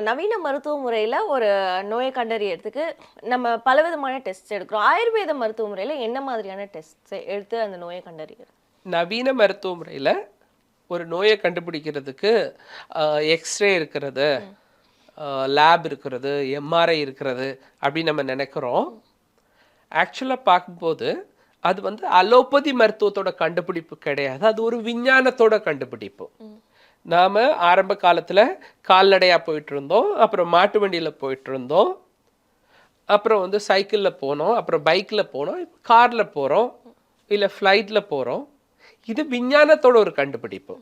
நவீன மருத்துவ முறையில் ஒரு நோயை கண்டறியறதுக்கு நம்ம பலவிதமான டெஸ்ட் எடுக்கிறோம். ஆயுர்வேத மருத்துவ முறையில் என்ன மாதிரியான டெஸ்ட் எடுத்து அந்த நோயை கண்டறியறது? நவீன மருத்துவ முறையில் ஒரு நோயை கண்டுபிடிக்கிறதுக்கு எக்ஸ்ரே இருக்கிறது, லேப் இருக்கிறது, எம்ஆர்ஐ இருக்கிறது அப்படின்னு நம்ம நினைக்கிறோம். ஆக்சுவலாக பார்க்கும்போது அது வந்து அலோபதி மருத்துவத்தோட கண்டுபிடிப்பு கிடையாது, அது ஒரு விஞ்ஞானத்தோட கண்டுபிடிப்பு. நாம் ஆரம்ப காலத்தில் கால்நடையாக போயிட்டு இருந்தோம், அப்புறம் மாட்டு வண்டியில் போயிட்டு இருந்தோம், அப்புறம் வந்து சைக்கிளில் போனோம், அப்புறம் பைக்கில் போனோம், இப்போ காரில் போகிறோம், இல்லை ஃப்ளைட்டில் போகிறோம். இது விஞ்ஞானத்தோட ஒரு கண்டுபிடிப்பு.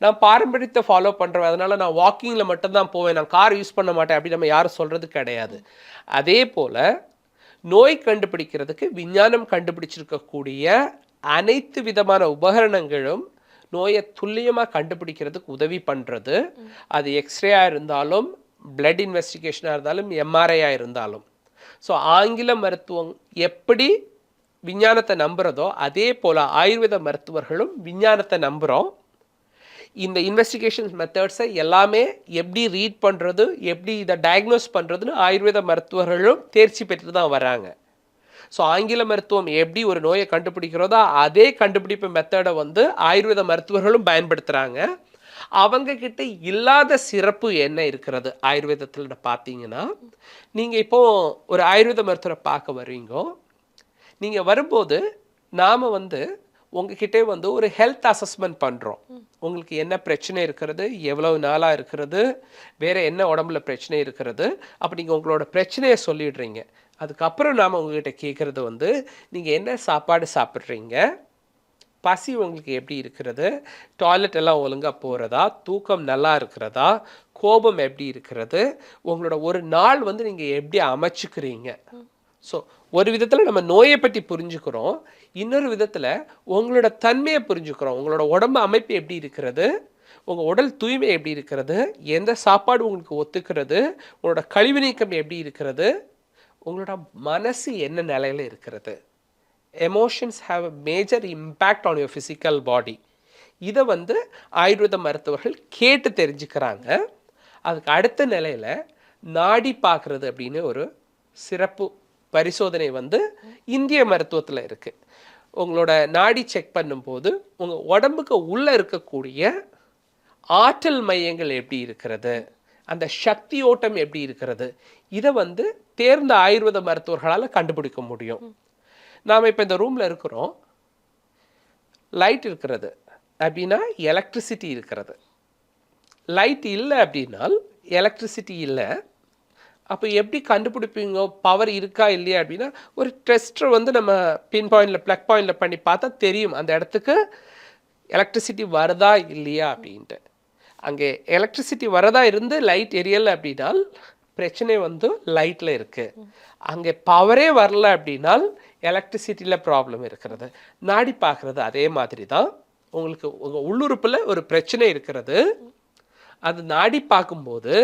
நான் பாரம்பரியத்தை ஃபாலோ பண்ணுறேன், அதனால் நான் வாக்கிங்கில் மட்டும்தான் போவேன், நான் கார் யூஸ் பண்ண மாட்டேன் அப்படி நம்ம யாரும் சொல்கிறது கிடையாது. அதே போல் நோய் கண்டுபிடிக்கிறதுக்கு விஞ்ஞானம் கண்டுபிடிச்சிருக்கக்கூடிய அனைத்து விதமான உபகரணங்களும் நோயை துல்லியமாக கண்டுபிடிக்கிறதுக்கு உதவி பண்ணுறது. அது எக்ஸ்ரேயாக இருந்தாலும், பிளட் இன்வெஸ்டிகேஷனாக இருந்தாலும், எம்ஆர்ஐயாக இருந்தாலும். ஸோ ஆங்கில மருத்துவம் எப்படி விஞ்ஞானத்தை நம்புகிறதோ அதே போல் ஆயுர்வேத மருத்துவர்களும் விஞ்ஞானத்தை நம்புகிறோம். இந்த இன்வெஸ்டிகேஷன் மெத்தட்ஸை எல்லாமே எப்படி ரீட் பண்ணுறது, எப்படி இதை டயக்னோஸ் பண்ணுறதுன்னு ஆயுர்வேத மருத்துவர்களும் தேர்ச்சி பெற்று தான் வராங்க. ஸோ ஆங்கில மருத்துவம் எப்படி ஒரு நோயை கண்டுபிடிக்கிறதோ அதே கண்டுபிடிப்பு மெத்தடை வந்து ஆயுர்வேத மருத்துவர்களும் பயன்படுத்துகிறாங்க. அவங்கக்கிட்ட இல்லாத சிறப்பு என்ன இருக்கிறது ஆயுர்வேதத்தில் பார்த்தீங்கன்னா, நீங்கள் இப்போது ஒரு ஆயுர்வேத மருத்துவரை பார்க்க வருவீங்க. நீங்கள் வரும்போது நாம் வந்து உங்ககிட்டே வந்து ஒரு ஹெல்த் அசஸ்மெண்ட் பண்ணுறோம். உங்களுக்கு என்ன பிரச்சனை இருக்கிறது, எவ்வளவு நாளாக இருக்கிறது, வேறு என்ன உடம்புல பிரச்சனை இருக்கிறது, அப்போ நீங்கள் உங்களோட பிரச்சனையை சொல்லிடுறீங்க. அதுக்கப்புறம் நாம் உங்ககிட்ட கேட்குறது வந்து நீங்கள் என்ன சாப்பாடு சாப்பிட்றீங்க, பசி உங்களுக்கு எப்படி இருக்கிறது, டாய்லெட் எல்லாம் ஒழுங்காக போகிறதா, தூக்கம் நல்லா இருக்கிறதா, கோபம் எப்படி இருக்கிறது, உங்களோட ஒரு நாள் வந்து நீங்கள் எப்படி அமைச்சுக்கிறீங்க. ஸோ ஒரு விதத்தில் நம்ம நோயை பற்றி புரிஞ்சுக்கிறோம், இன்னொரு விதத்தில் உங்களோட தன்மையை புரிஞ்சுக்கிறோம். உங்களோட உடம்பு அமைப்பு எப்படி இருக்கிறது, உங்கள் உடல் தூய்மை எப்படி இருக்கிறது, எந்த சாப்பாடு உங்களுக்கு ஒத்துக்கிறது, உங்களோட கழிவு நீக்கம் எப்படி இருக்கிறது, உங்களோட மனசு என்ன நிலையில் இருக்கிறது. Emotions have a major impact on your physical body. இதை வந்து ஆயுர்வேத மருத்துவர்கள் கேட்டு தெரிஞ்சுக்கிறாங்க. அதுக்கு அடுத்த நிலையில் நாடி பார்க்குறது அப்படின்னு ஒரு சிறப்பு பரிசோதனை வந்து இந்திய மருத்துவத்தில் இருக்குது. உங்களோட நாடி செக் பண்ணும்போது உங்கள் உடம்புக்கு உள்ளே இருக்கக்கூடிய ஆற்றல் மையங்கள் எப்படி இருக்கிறது, அந்த சக்தி ஓட்டம் எப்படி இருக்கிறது, இதை வந்து தேர்ந்த ஆயுர்வேத மருத்துவர்களால் கண்டுபிடிக்க முடியும். நாம் இப்போ இந்த ரூமில் இருக்கிறோம், லைட் இருக்கிறது அப்படின்னா எலக்ட்ரிசிட்டி இருக்கிறது. லைட் இல்லை அப்படின்னால் எலக்ட்ரிசிட்டி இல்லை. அப்போ எப்படி கண்டுபிடிப்பீங்க பவர் இருக்கா இல்லையா அப்படின்னா, ஒரு டெஸ்டர் வந்து நம்ம பின் பாயிண்டில் ப்ளக் பாயிண்டில் பண்ணி பார்த்தா தெரியும் அந்த இடத்துக்கு எலக்ட்ரிசிட்டி வருதா இல்லையா அப்படின்ட்டு. அங்கே எலக்ட்ரிசிட்டி வரதா இருந்து லைட் எரியலை அப்படின்னால் பிரச்சனை வந்து லைட்டில் இருக்குது. அங்கே பவரே வரல அப்படின்னால் எலக்ட்ரிசிட்டியில் ப்ராப்ளம் இருக்கிறது. நாடி பார்க்குறது அதே மாதிரி தான். உங்களுக்கு உங்கள் உள்ளுறுப்பில் ஒரு பிரச்சனை இருக்கிறது, அது நாடி பார்க்கும்போது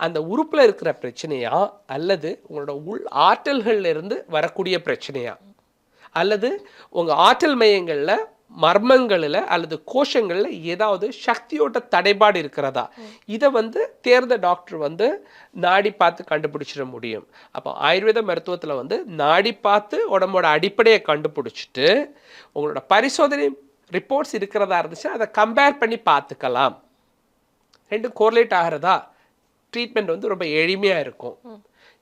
அந்த உறுப்பில் இருக்கிற பிரச்சனையா அல்லது உங்களோட உள் ஆற்றல்கள்ல இருந்து வரக்கூடிய பிரச்சனையா அல்லது உங்கள் ஆற்றல் மையங்களில் மர்மங்களில் அல்லது கோஷங்களில் ஏதாவது சக்தியோட்ட தடைபாடு இருக்கிறதா, இதை வந்து தேர்ந்த டாக்டர் வந்து நாடி பார்த்து கண்டுபிடிச்சிட முடியும். அப்போ ஆயுர்வேத மருத்துவத்தில் வந்து நாடி பார்த்து உடம்போட அடிப்படையை கண்டுபிடிச்சிட்டு உங்களோட பரிசோதனை ரிப்போர்ட்ஸ் இருக்கிறதா இருந்துச்சு அதை கம்பேர் பண்ணி பார்த்துக்கலாம். ரெண்டும் கோரிலேட் ஆகிறதா, ட்ரீட்மெண்ட் வந்து ரொம்ப எளிமையாக இருக்கும்.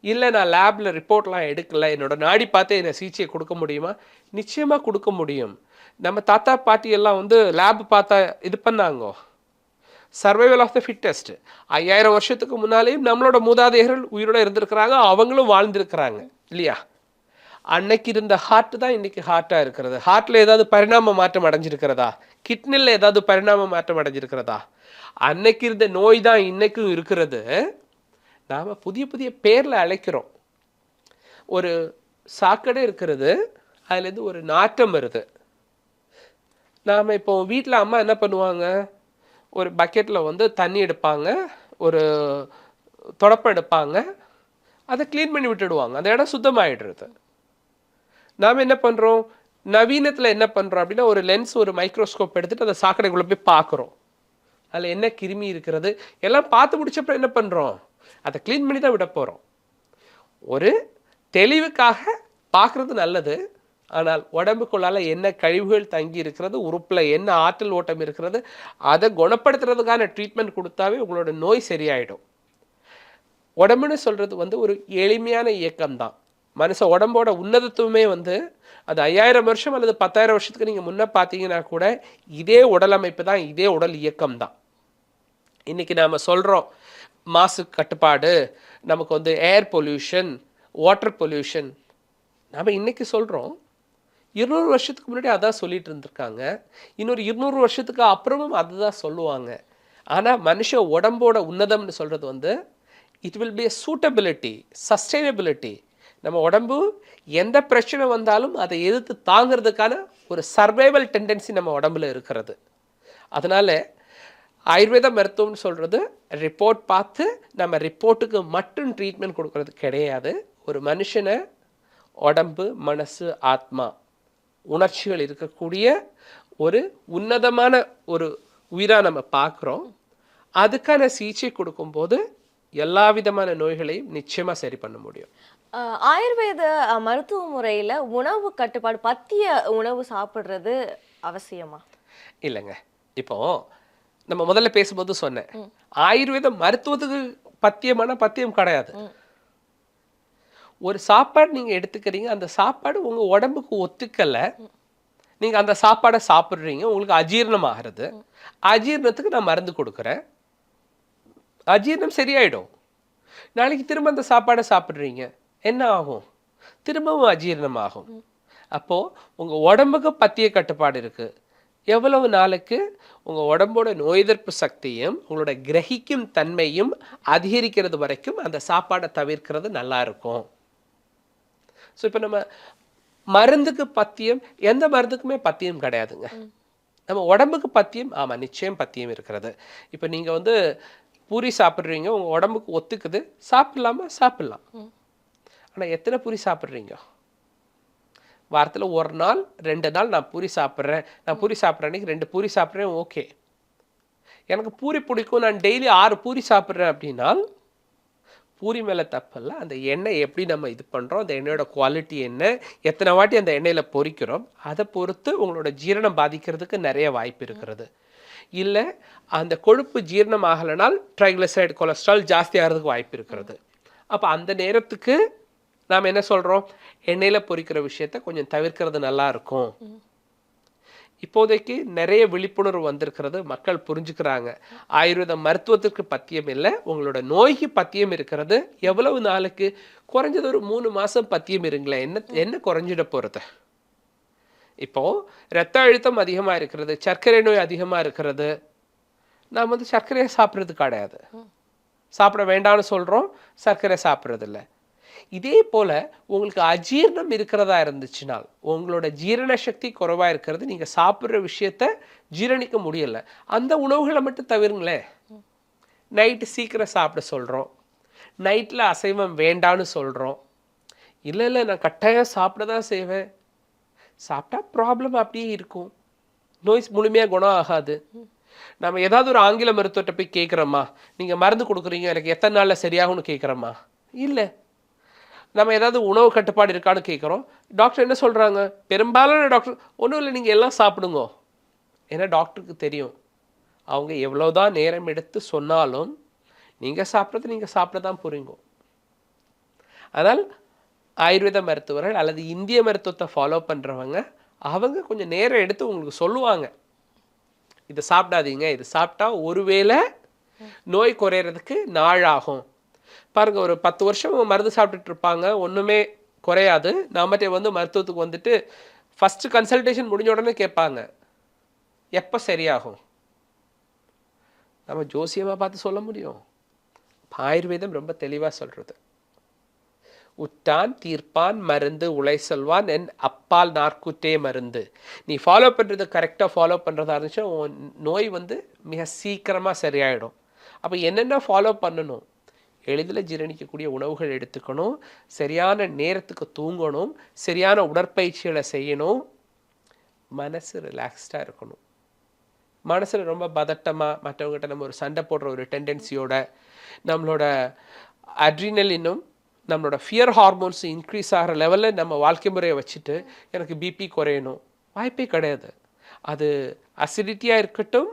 இல்லை நான் லேபில் ரிப்போர்ட்லாம் எடுக்கலை, என்னோட நாடி பார்த்து என்னை சிகிச்சையை கொடுக்க முடியுமா, நிச்சயமாக கொடுக்க முடியும். நம்ம தாத்தா பாட்டி எல்லாம் வந்து லேப் பார்த்தா இது பண்ணாங்க, சர்வைவல் ஆஃப் த ஃபிட்டஸ்ட். 5000 வருஷத்துக்கு முன்னாலேயும் நம்மளோட மூதாதையர்கள் உயிரோட இருந்திருக்கிறாங்க, அவங்களும் வாழ்ந்திருக்கிறாங்க இல்லையா. அன்னைக்கு இருந்த ஹார்ட் தான் இன்னைக்கு ஹார்ட்டாக இருக்கிறது. ஹார்ட்டில் ஏதாவது பரிணாம மாற்றம் அடைஞ்சிருக்கிறதா, கிட்னியில் ஏதாவது பரிணாம மாற்றம் அடைஞ்சிருக்கிறதா, அன்னைக்கு இருந்த நோய் தான் இன்னைக்கும் இருக்கிறது. நாம் புதிய புதிய பேரில் அழைக்கிறோம். ஒரு சாக்கடை இருக்கிறது, அதுலேருந்து ஒரு நாற்றம் வருது. நாம் இப்போ வீட்டில் அம்மா என்ன பண்ணுவாங்க, ஒரு பக்கெட்டில் வந்து தண்ணி எடுப்பாங்க, ஒரு தொடப்பம் எடுப்பாங்க, அதை க்ளீன் பண்ணி விட்டுடுவாங்க, அந்த இடம் சுத்தமாகிடுறது. நாம் என்ன பண்ணுறோம், நவீனத்தில் என்ன பண்ணுறோம் அப்படின்னா ஒரு லென்ஸ் ஒரு மைக்ரோஸ்கோப் எடுத்துகிட்டு அந்த சாக்கடைக்குள்ளே போய் பார்க்குறோம், அதில் என்ன கிருமி இருக்கிறது எல்லாம் பார்த்து முடிச்சப்பறம் என்ன பண்ணுறோம், அதை க்ளீன் பண்ணி தான் விட போகிறோம். ஒரு தெளிவுக்காக பார்க்குறது நல்லது, ஆனால் உடம்புக்குள்ளால் என்ன கழிவுகள் தங்கி இருக்கிறது, உறுப்பில் என்ன ஆற்றல் ஓட்டம் இருக்கிறது, அதை குணப்படுத்துறதுக்கான ட்ரீட்மெண்ட் கொடுத்தாவே உங்களோட நோய் சரியாயிடும். உடம்புன்னு சொல்கிறது வந்து ஒரு எளிமையான இயக்கம்தான். மனுஷ உடம்போட உன்னதத்துவமே வந்து அது 5000 வருஷம் அல்லது 10,000 வருஷத்துக்கு நீங்கள் முன்னே பார்த்தீங்கன்னா கூட இதே உடல் அமைப்பு தான், இதே உடல் இயக்கம் தான். இன்றைக்கி நாம் சொல்கிறோம் மாசு கட்டுப்பாடு, நமக்கு வந்து ஏர் பொல்யூஷன், வாட்டர் பொல்யூஷன். நாம் இன்றைக்கி சொல்கிறோம், 200 வருஷத்துக்கு முன்னாடி அதான் சொல்லிட்டு இருந்திருக்காங்க, இன்னொரு 200 வருஷத்துக்கு அப்புறமும் அதுதான் சொல்லுவாங்க. ஆனால் மனுஷ உடம்போட உன்னதம்னு சொல்கிறது வந்து it will be a suitability, sustainability. நம்ம உடம்பு எந்த பிரச்சனை வந்தாலும் அதை எதிர்த்து தாங்கிறதுக்கான ஒரு சர்வைவல் டெண்டன்சி நம்ம உடம்புல இருக்கிறது. அதனால் ஆயுர்வேத மருத்துவம்னு சொல்கிறது ரிப்போர்ட் பார்த்து நம்ம ரிப்போர்ட்டுக்கு மட்டும் ட்ரீட்மெண்ட் கொடுக்கறது கிடையாது. ஒரு மனுஷனை உடம்பு, மனசு, ஆத்மா, உணர்ச்சிகள் இருக்கக்கூடிய ஒரு உன்னதமான ஒரு உயிராக நம்ம பார்க்குறோம். அதுக்கான சிகிச்சை கொடுக்கும்போது எல்லா விதமான நோய்களையும் நிச்சயமாக சரி பண்ண முடியும். ஆயுர்வேத மருத்துவ முறையில் உணவு கட்டுப்பாடு, பத்திய உணவு சாப்பிட்றது அவசியமா? இல்லைங்க, இப்போ நம்ம முதல்ல பேசும்போது சொன்னேன், ஆயுர்வேத மருத்துவத்துக்கு பத்தியம் கிடையாது. ஒரு சாப்பாடு நீங்கள் எடுத்துக்கிறீங்க, அந்த சாப்பாடு உங்கள் உடம்புக்கு ஒத்துக்கலை, நீங்கள் அந்த சாப்பாடை சாப்பிட்றீங்க, உங்களுக்கு அஜீரணம் ஆகிறது. அஜீரணத்துக்கு நான் மருந்து கொடுக்குறேன், அஜீரணம் சரியாயிடும். நாளைக்கு திரும்ப அந்த சாப்பாடை சாப்பிட்றீங்க, என்ன ஆகும்? திரும்பவும் அஜீரணம் ஆகும். அப்போது உங்கள் உடம்புக்கு பத்திய கட்டுப்பாடு இருக்குது. எவ்வளவு நாளுக்கு உங்கள் உடம்போட நோய் எதிர்ப்பு சக்தியும் உங்களோட கிரகிக்கும் தன்மையும் அதிகரிக்கிறது வரைக்கும் அந்த சாப்பாடை தவிர்க்கிறது நல்லா இருக்கும். ஸோ இப்போ நம்ம மருந்துக்கு பத்தியம், எந்த மருந்துக்குமே பத்தியம் கிடையாதுங்க. நம்ம உடம்புக்கு பத்தியம், ஆமாம் நிச்சயம் பத்தியம் இருக்கிறது. இப்போ நீங்கள் வந்து பூரி சாப்பிட்றீங்க, உங்கள் உடம்புக்கு ஒத்துக்குது, சாப்பிட்லாமா? சாப்பிட்லாம். ஆனால் எத்தனை பூரி சாப்பிட்றீங்க? வாரத்தில் 1 நாள் 2 நாள் நான் பூரி சாப்பிட்றேன், நான் பூரி சாப்பிட்ற அன்றைக்கி 2 பூரி சாப்பிட்றேன், ஓகே. எனக்கு பூரி பிடிக்கும், நான் டெய்லி 6 பூரி சாப்பிட்றேன் அப்படின்னா பூரி மேலே தப்பில்லை. அந்த எண்ணெய் எப்படி நம்ம இது பண்ணுறோம், அந்த எண்ணெயோட குவாலிட்டி என்ன, எத்தனை வாட்டி அந்த எண்ணெயில் பொரிக்கிறோம், அதை பொறுத்து உங்களோட ஜீரணம் பாதிக்கிறதுக்கு நிறைய வாய்ப்பு இருக்கிறது. இல்லை அந்த கொழுப்பு ஜீரணம் ஆகலைனால் ட்ரைக்ளிசரைடு கொலஸ்ட்ரால் ஜாஸ்தி ஆகிறதுக்கு வாய்ப்பு இருக்கிறது. அப்போ அந்த நேரத்துக்கு நாம் என்ன சொல்கிறோம், எண்ணெயில் பொரிக்கிற விஷயத்த கொஞ்சம் தவிர்க்கிறது நல்லா இருக்கும். இப்போதைக்கு நிறைய விழிப்புணர்வு வந்திருக்கிறது, மக்கள் புரிஞ்சுக்கிறாங்க. ஆயுர்வேத மருத்துவத்திற்கு பத்தியம் இல்லை, உங்களோட நோய்க்கு பத்தியம் இருக்கிறது. எவ்வளவு நாளுக்கு? குறைஞ்சது ஒரு 3 மாதம் பத்தியம் இருங்களேன், என்ன குறைஞ்சிட போகிறது? இப்போது இரத்த அழுத்தம் அதிகமாக இருக்கிறது, சர்க்கரை நோய் அதிகமாக இருக்கிறது, நாம் வந்து சர்க்கரையை சாப்பிட்றது கிடையாது, சாப்பிட வேண்டாம்னு சொல்கிறோம், சர்க்கரை சாப்பிட்றதில்ல. இதே போல் உங்களுக்கு அஜீரணம் இருக்கிறதா இருந்துச்சுனால், உங்களோட ஜீரண சக்தி குறைவாக இருக்கிறது, நீங்கள் சாப்பிட்ற விஷயத்த ஜீரணிக்க முடியலை, அந்த உணவுகளை மட்டும் தவிருங்களேன். நைட்டு சீக்கிரம் சாப்பிட சொல்கிறோம், நைட்டில் அசைவம் வேண்டான்னு சொல்கிறோம். இல்லை நான் கட்டாயம் சாப்பிட தான் செய்வேன், சாப்பிட்டா ப்ராப்ளம் அப்படியே இருக்கும், நோய் முழுமையாக குணம் ஆகாது. நம்ம ஏதாவது ஒரு ஆங்கில மருத்துவத்தை போய் கேட்குறோமா, நீங்கள் மருந்து கொடுக்குறீங்க, எனக்கு எத்தனை நாளில் சரியாகும்னு கேட்குறோமா? இல்லை. நம்ம ஏதாவது உணவு கட்டுப்பாடு இருக்கான்னு கேட்குறோம், டாக்டர் என்ன சொல்கிறாங்க? பெரும்பாலான டாக்டர் ஒன்றும் இல்லை, நீங்கள் எல்லாம் சாப்பிடுங்க. ஏன்னா டாக்டருக்கு தெரியும், அவங்க எவ்வளோதான் நேரம் எடுத்து சொன்னாலும் நீங்கள் சாப்பிட தான் போகிறீங்க. அதனால் ஆயுர்வேத மருத்துவர்கள் அல்லது இந்திய மருத்துவத்தை ஃபாலோ பண்ணுறவங்க அவங்க கொஞ்சம் நேரம் எடுத்து உங்களுக்கு சொல்லுவாங்க, இதை சாப்பிடாதீங்க, இது சாப்பிட்டா ஒருவேளை நோய் குறையிறதுக்கு நாள் ஆகும். பாருங்கள், ஒரு 10 வருஷம் மருந்து சாப்பிட்டுட்டு இருப்பாங்க, ஒன்றுமே குறையாது. நாமட்டே வந்து மருத்துவத்துக்கு வந்துட்டு ஃபஸ்ட்டு கன்சல்டேஷன் முடிஞ்ச உடனே கேட்பாங்க, எப்போ சரியாகும்? நம்ம ஜோசியமாக பார்த்து சொல்ல முடியும்? ஆயுர்வேதம் ரொம்ப தெளிவாக சொல்கிறது, உற்றான் தீர்ப்பான் மருந்து உலை சொல்வான் என் அப்பால் நாற்குற்றே மருந்து. நீ ஃபாலோ பண்ணுறது கரெக்டாக ஃபாலோ பண்ணுறதா இருந்துச்சுன்னா உன் நோய் வந்து மிக சீக்கிரமாக சரியாயிடும். அப்போ என்னென்ன ஃபாலோ பண்ணணும்? எளிதில் ஜீரணிக்கக்கூடிய உணவுகள் எடுத்துக்கணும், சரியான நேரத்துக்கு தூங்கணும், சரியான உடற்பயிற்சிகளை செய்யணும், மனசு ரிலாக்ஸ்டாக இருக்கணும். மனசில் ரொம்ப பதட்டமாக மற்றவங்ககிட்ட நம்ம ஒரு சண்டை போடுற ஒரு டெண்டன்சியோட, நம்மளோட அட்ரினலினும் நம்மளோட ஃபியர் ஹார்மோன்ஸ் இன்க்ரீஸ் ஆகிற லெவலில் நம்ம வாழ்க்கை முறையை வச்சுட்டு எனக்கு பிபி குறையணும், வாய்ப்பே கிடையாது. அது அசிடிட்டியாக இருக்கட்டும்,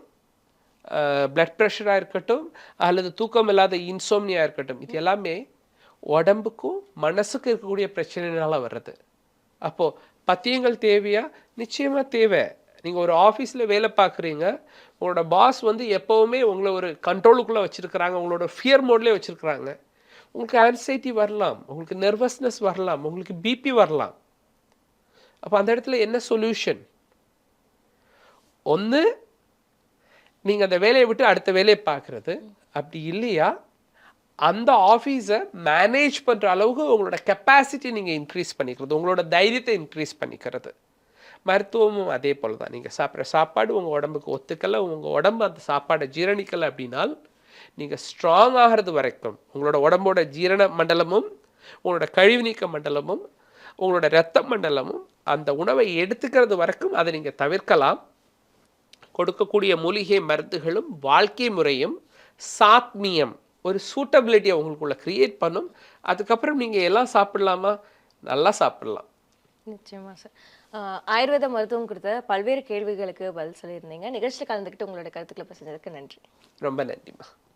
பிளட் ப்ரெஷராக இருக்கட்டும், அல்லது தூக்கம் இல்லாத இன்சோம்னியா இருக்கட்டும், இது எல்லாமே உடம்புக்கும் மனசுக்கும் இருக்கக்கூடிய பிரச்சனைனால வர்றது. அப்போது பத்தியங்கள் தேவையா? நிச்சயமாக தேவை. நீங்கள் ஒரு ஆஃபீஸில் வேலை பார்க்குறீங்க, உங்களோட பாஸ் வந்து எப்போவுமே உங்களை ஒரு கண்ட்ரோலுக்குள்ளே வச்சுருக்கிறாங்க, உங்களோட ஃபியர் மோட்லேயே வச்சுருக்குறாங்க. உங்களுக்கு ஆன்சைட்டி வரலாம், உங்களுக்கு நர்வஸ்னஸ் வரலாம், உங்களுக்கு பிபி வரலாம். அப்போ அந்த இடத்துல என்ன சொல்யூஷன்? ஒன்று நீங்கள் அந்த வேலையை விட்டு அடுத்த வேலையை பார்க்குறது, அப்படி இல்லையா அந்த ஆஃபீஸை மேனேஜ் பண்ணுற அளவுக்கு உங்களோட கெப்பாசிட்டி நீங்கள் இன்க்ரீஸ் பண்ணிக்கிறது, உங்களோட தைரியத்தை இன்க்ரீஸ் பண்ணிக்கிறது. மருத்துவமும் அதே போல் தான். நீங்கள் சாப்பிட்ற சாப்பாடு உங்கள் உடம்புக்கு ஒத்துக்கலை, உங்கள் உடம்பு அந்த சாப்பாடை ஜீரணிக்கலை அப்படின்னால் நீங்கள் ஸ்ட்ராங் ஆகிறது வரைக்கும் உங்களோட உடம்போட ஜீரண மண்டலமும் உங்களோட கழிவு நீக்க மண்டலமும் உங்களோட இரத்த மண்டலமும் அந்த உணவை எடுத்துக்கிறது வரைக்கும் அதை நீங்கள் தவிர்க்கலாம். கொடுக்கக்கூடிய மூலிகை மருந்துகளும் வாழ்க்கை முறையும் சாத்மியம் ஒரு சூட்டபிலிட்டியை உங்களுக்குள்ள கிரியேட் பண்ணும். அதுக்கப்புறம் நீங்கள் எல்லாம் சாப்பிடலாமா? நல்லா சாப்பிடலாம். நிச்சயமா சார். ஆயுர்வேத மருத்துவம் கொடுத்த பல்வேறு கேள்விகளுக்கு பதில் சொல்லியிருந்தீங்க. நிகழ்ச்சியில் கலந்துக்கிட்டு உங்களோட கருத்துக்களை பேசுனதுக்கு நன்றி. ரொம்ப நன்றிம்மா.